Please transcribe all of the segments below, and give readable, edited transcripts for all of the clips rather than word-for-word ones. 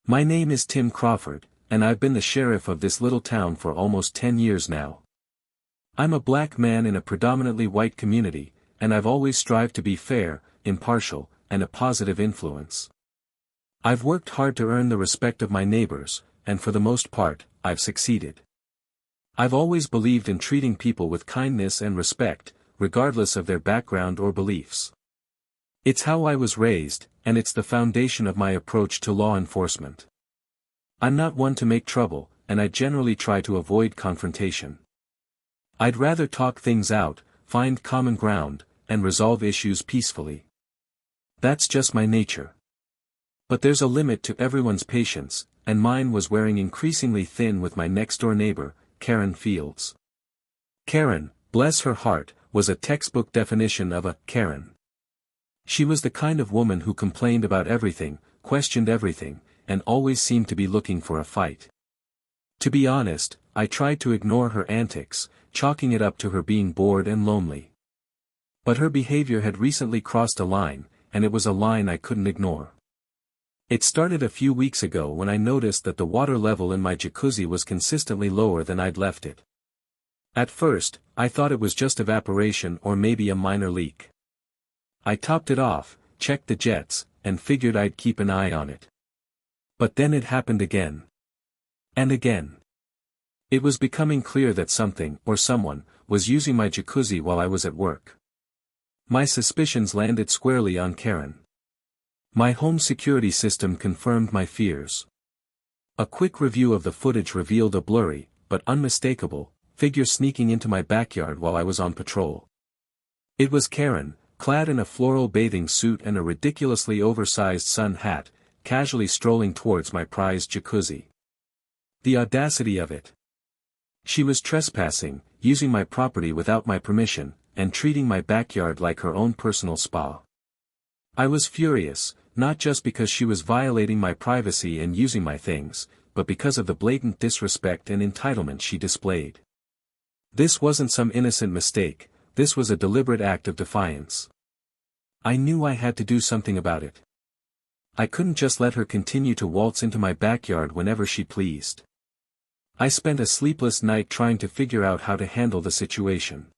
My name is Tim Crawford, and I've been the sheriff of this little town for almost 10 years now. I'm a black man in a predominantly white community, and I've always strived to be fair, impartial, and a positive influence. I've worked hard to earn the respect of my neighbors, and for the most part, I've succeeded. I've always believed in treating people with kindness and respect, regardless of their background or beliefs. It's how I was raised, and it's the foundation of my approach to law enforcement. I'm not one to make trouble, and I generally try to avoid confrontation. I'd rather talk things out, find common ground, and resolve issues peacefully. That's just my nature. But there's a limit to everyone's patience, and mine was wearing increasingly thin with my next-door neighbor, Karen Fields. Karen, bless her heart, was a textbook definition of a Karen. She was the kind of woman who complained about everything, questioned everything, and always seemed to be looking for a fight. To be honest, I tried to ignore her antics, chalking it up to her being bored and lonely. But her behavior had recently crossed a line, and it was a line I couldn't ignore. It started a few weeks ago when I noticed that the water level in my jacuzzi was consistently lower than I'd left it. At first, I thought it was just evaporation or maybe a minor leak. I topped it off, checked the jets, and figured I'd keep an eye on it. But then it happened again. And again. It was becoming clear that something, or someone, was using my jacuzzi while I was at work. My suspicions landed squarely on Karen. My home security system confirmed my fears. A quick review of the footage revealed a blurry, but unmistakable, figure sneaking into my backyard while I was on patrol. It was Karen, clad in a floral bathing suit and a ridiculously oversized sun hat, casually strolling towards my prized jacuzzi. The audacity of it. She was trespassing, using my property without my permission, and treating my backyard like her own personal spa. I was furious, not just because she was violating my privacy and using my things, but because of the blatant disrespect and entitlement she displayed. This wasn't some innocent mistake, this was a deliberate act of defiance. I knew I had to do something about it. I couldn't just let her continue to waltz into my backyard whenever she pleased. I spent a sleepless night trying to figure out how to handle the situation.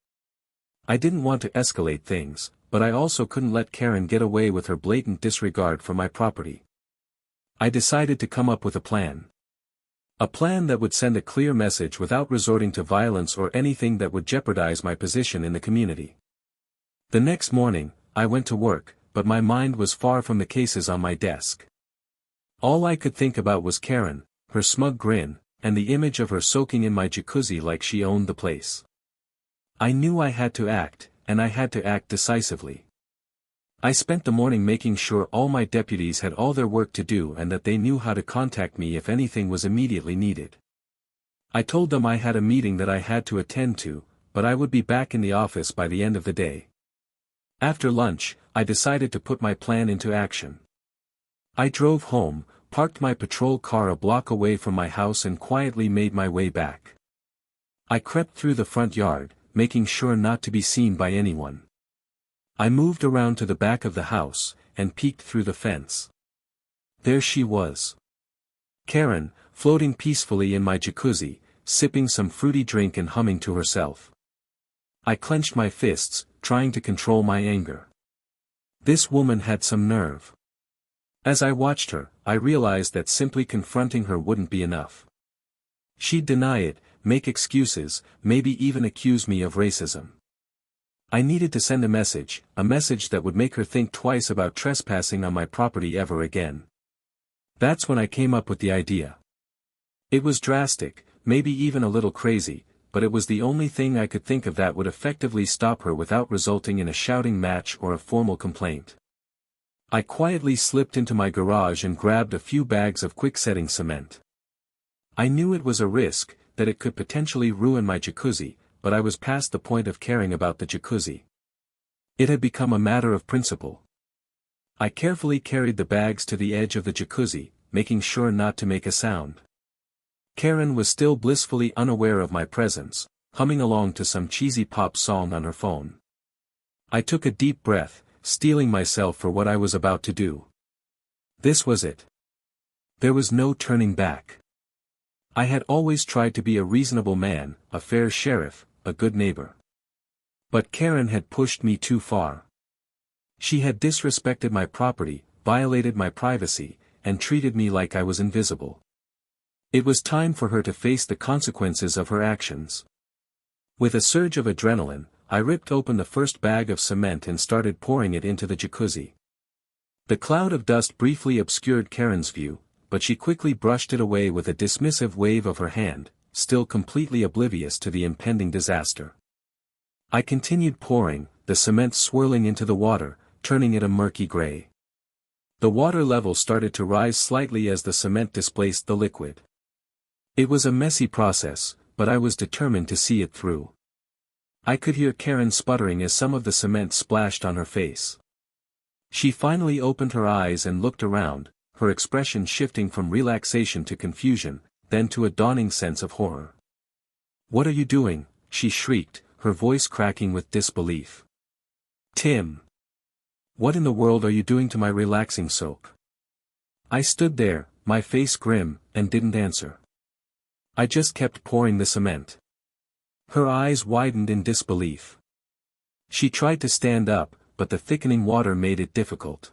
I didn't want to escalate things, but I also couldn't let Karen get away with her blatant disregard for my property. I decided to come up with a plan. A plan that would send a clear message without resorting to violence or anything that would jeopardize my position in the community. The next morning, I went to work, but my mind was far from the cases on my desk. All I could think about was Karen, her smug grin, and the image of her soaking in my jacuzzi like she owned the place. I knew I had to act, and I had to act decisively. I spent the morning making sure all my deputies had all their work to do and that they knew how to contact me if anything was immediately needed. I told them I had a meeting that I had to attend to, but I would be back in the office by the end of the day. After lunch, I decided to put my plan into action. I drove home, parked my patrol car a block away from my house and quietly made my way back. I crept through the front yard, making sure not to be seen by anyone. I moved around to the back of the house, and peeked through the fence. There she was. Karen, floating peacefully in my jacuzzi, sipping some fruity drink and humming to herself. I clenched my fists, trying to control my anger. This woman had some nerve. As I watched her, I realized that simply confronting her wouldn't be enough. She'd deny it, make excuses, maybe even accuse me of racism. I needed to send a message that would make her think twice about trespassing on my property ever again. That's when I came up with the idea. It was drastic, maybe even a little crazy, but it was the only thing I could think of that would effectively stop her without resulting in a shouting match or a formal complaint. I quietly slipped into my garage and grabbed a few bags of quick-setting cement. I knew it was a risk, that it could potentially ruin my jacuzzi, but I was past the point of caring about the jacuzzi. It had become a matter of principle. I carefully carried the bags to the edge of the jacuzzi, making sure not to make a sound. Karen was still blissfully unaware of my presence, humming along to some cheesy pop song on her phone. I took a deep breath, steeling myself for what I was about to do. This was it. There was no turning back. I had always tried to be a reasonable man, a fair sheriff, a good neighbor. But Karen had pushed me too far. She had disrespected my property, violated my privacy, and treated me like I was invisible. It was time for her to face the consequences of her actions. With a surge of adrenaline, I ripped open the first bag of cement and started pouring it into the jacuzzi. The cloud of dust briefly obscured Karen's view, but she quickly brushed it away with a dismissive wave of her hand, still completely oblivious to the impending disaster. I continued pouring, the cement swirling into the water, turning it a murky gray. The water level started to rise slightly as the cement displaced the liquid. It was a messy process, but I was determined to see it through. I could hear Karen sputtering as some of the cement splashed on her face. She finally opened her eyes and looked around, her expression shifting from relaxation to confusion, then to a dawning sense of horror. "What are you doing?" she shrieked, her voice cracking with disbelief. "Tim! What in the world are you doing to my relaxing soap?" I stood there, my face grim, and didn't answer. I just kept pouring the cement. Her eyes widened in disbelief. She tried to stand up, but the thickening water made it difficult.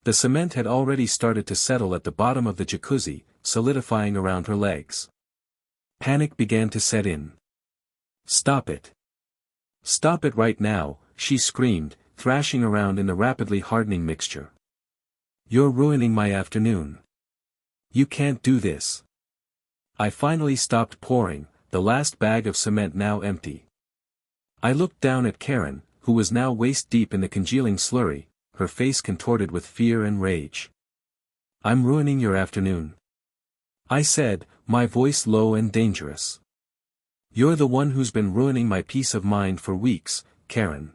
The cement had already started to settle at the bottom of the jacuzzi, solidifying around her legs. Panic began to set in. "Stop it! Stop it right now," she screamed, thrashing around in the rapidly hardening mixture. "You're ruining my afternoon. You can't do this." I finally stopped pouring, the last bag of cement now empty. I looked down at Karen, who was now waist-deep in the congealing slurry, her face contorted with fear and rage. "I'm ruining your afternoon," I said, my voice low and dangerous. "You're the one who's been ruining my peace of mind for weeks, Karen.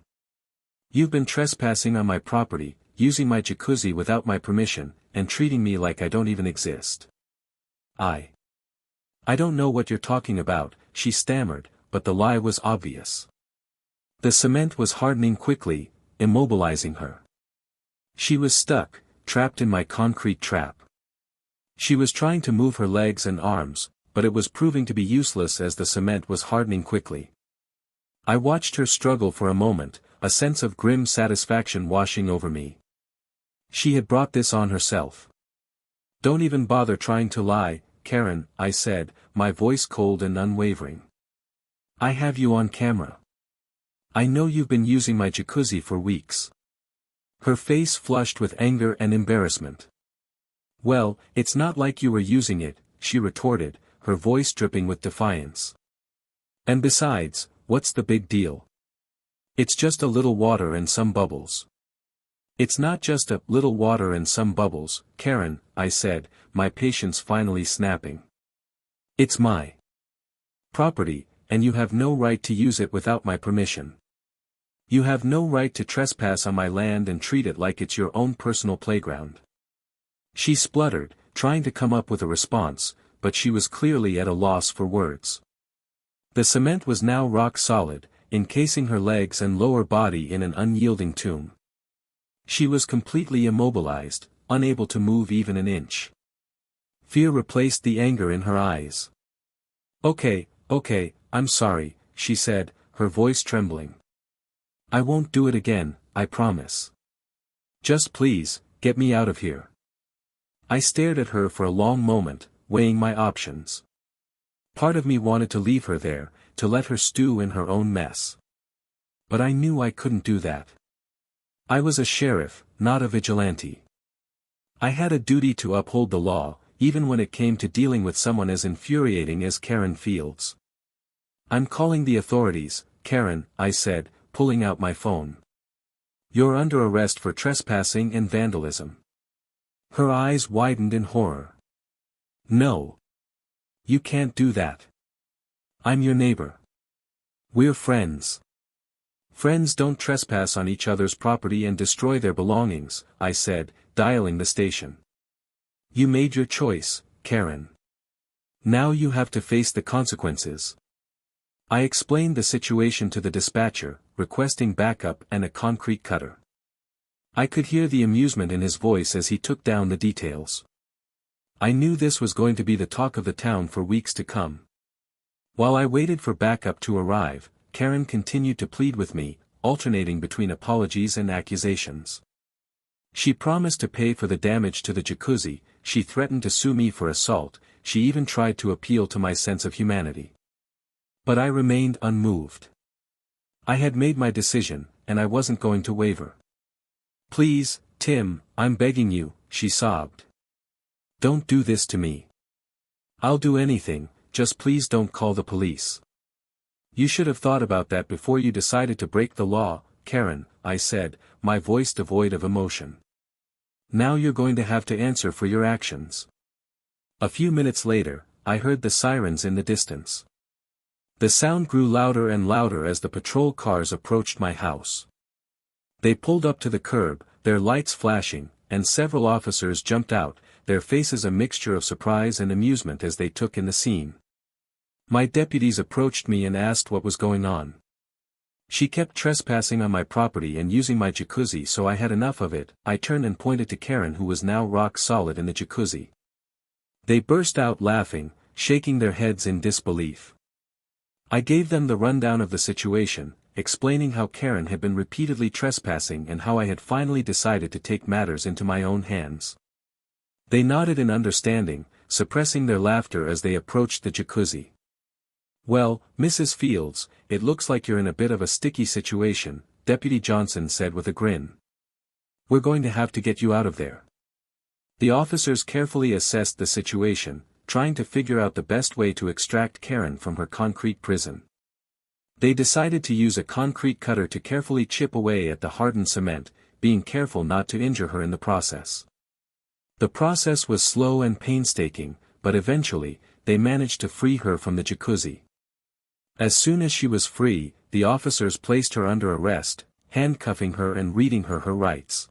You've been trespassing on my property, using my jacuzzi without my permission, and treating me like I don't even exist." I don't know what you're talking about," she stammered, but the lie was obvious. The cement was hardening quickly, immobilizing her. She was stuck, trapped in my concrete trap. She was trying to move her legs and arms, but it was proving to be useless as the cement was hardening quickly. I watched her struggle for a moment, a sense of grim satisfaction washing over me. She had brought this on herself. "Don't even bother trying to lie, Karen," I said, my voice cold and unwavering. "I have you on camera. I know you've been using my jacuzzi for weeks." Her face flushed with anger and embarrassment. "Well, it's not like you were using it," she retorted, her voice dripping with defiance. "And besides, what's the big deal? It's just a little water and some bubbles." "It's not just a little water and some bubbles, Karen," I said, my patience finally snapping. "It's my property, and you have no right to use it without my permission. You have no right to trespass on my land and treat it like it's your own personal playground." She spluttered, trying to come up with a response, but she was clearly at a loss for words. The cement was now rock solid, encasing her legs and lower body in an unyielding tomb. She was completely immobilized, unable to move even an inch. Fear replaced the anger in her eyes. Okay, I'm sorry," she said, her voice trembling. "I won't do it again, I promise. Just please, get me out of here." I stared at her for a long moment, weighing my options. Part of me wanted to leave her there, to let her stew in her own mess. But I knew I couldn't do that. I was a sheriff, not a vigilante. I had a duty to uphold the law, even when it came to dealing with someone as infuriating as Karen Fields. "I'm calling the authorities, Karen," I said, pulling out my phone. "You're under arrest for trespassing and vandalism." Her eyes widened in horror. "No. You can't do that. I'm your neighbor. We're friends. Friends don't trespass on each other's property and destroy their belongings," I said, dialing the station. "You made your choice, Karen. Now you have to face the consequences." I explained the situation to the dispatcher, requesting backup and a concrete cutter. I could hear the amusement in his voice as he took down the details. I knew this was going to be the talk of the town for weeks to come. While I waited for backup to arrive, Karen continued to plead with me, alternating between apologies and accusations. She promised to pay for the damage to the jacuzzi, she threatened to sue me for assault, she even tried to appeal to my sense of humanity. But I remained unmoved. I had made my decision, and I wasn't going to waver. "Please, Tim, I'm begging you," she sobbed. "Don't do this to me. I'll do anything, just please don't call the police." "You should have thought about that before you decided to break the law, Karen," I said, my voice devoid of emotion. "Now you're going to have to answer for your actions." A few minutes later, I heard the sirens in the distance. The sound grew louder and louder as the patrol cars approached my house. They pulled up to the curb, their lights flashing, and several officers jumped out, their faces a mixture of surprise and amusement as they took in the scene. My deputies approached me and asked what was going on. "She kept trespassing on my property and using my jacuzzi, so I had enough of it," I turned and pointed to Karen, who was now rock solid in the jacuzzi. They burst out laughing, shaking their heads in disbelief. I gave them the rundown of the situation, explaining how Karen had been repeatedly trespassing and how I had finally decided to take matters into my own hands. They nodded in understanding, suppressing their laughter as they approached the jacuzzi. "Well, Mrs. Fields, it looks like you're in a bit of a sticky situation," Deputy Johnson said with a grin. "We're going to have to get you out of there." The officers carefully assessed the situation, trying to figure out the best way to extract Karen from her concrete prison. They decided to use a concrete cutter to carefully chip away at the hardened cement, being careful not to injure her in the process. The process was slow and painstaking, but eventually, they managed to free her from the jacuzzi. As soon as she was free, the officers placed her under arrest, handcuffing her and reading her her rights.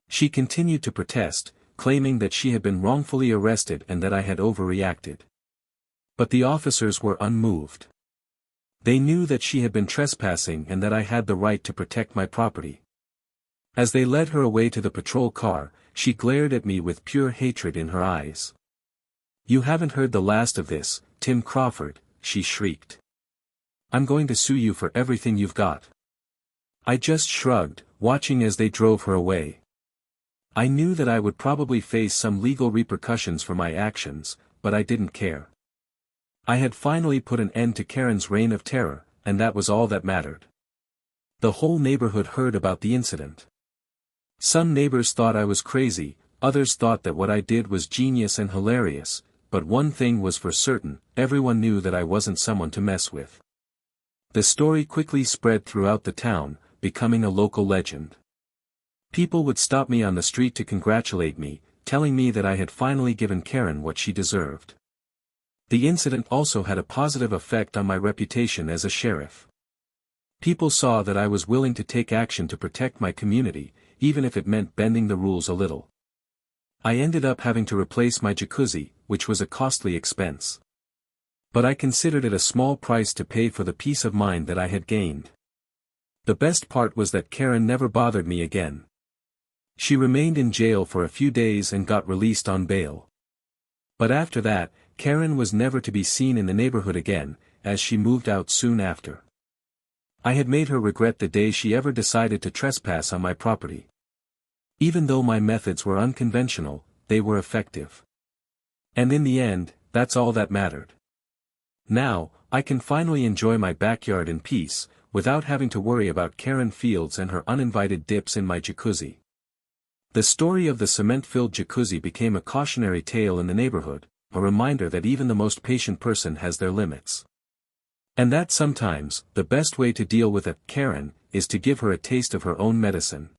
She continued to protest, claiming that she had been wrongfully arrested and that I had overreacted. But the officers were unmoved. They knew that she had been trespassing and that I had the right to protect my property. As they led her away to the patrol car, she glared at me with pure hatred in her eyes. "You haven't heard the last of this, Tim Crawford," she shrieked. "I'm going to sue you for everything you've got." I just shrugged, watching as they drove her away. I knew that I would probably face some legal repercussions for my actions, but I didn't care. I had finally put an end to Karen's reign of terror, and that was all that mattered. The whole neighborhood heard about the incident. Some neighbors thought I was crazy, others thought that what I did was genius and hilarious, but one thing was for certain, everyone knew that I wasn't someone to mess with. The story quickly spread throughout the town, becoming a local legend. People would stop me on the street to congratulate me, telling me that I had finally given Karen what she deserved. The incident also had a positive effect on my reputation as a sheriff. People saw that I was willing to take action to protect my community, even if it meant bending the rules a little. I ended up having to replace my jacuzzi, which was a costly expense. But I considered it a small price to pay for the peace of mind that I had gained. The best part was that Karen never bothered me again. She remained in jail for a few days and got released on bail. But after that, Karen was never to be seen in the neighborhood again, as she moved out soon after. I had made her regret the day she ever decided to trespass on my property. Even though my methods were unconventional, they were effective. And in the end, that's all that mattered. Now, I can finally enjoy my backyard in peace, without having to worry about Karen Fields and her uninvited dips in my jacuzzi. The story of the cement-filled jacuzzi became a cautionary tale in the neighborhood, a reminder that even the most patient person has their limits. And that sometimes, the best way to deal with a Karen, is to give her a taste of her own medicine.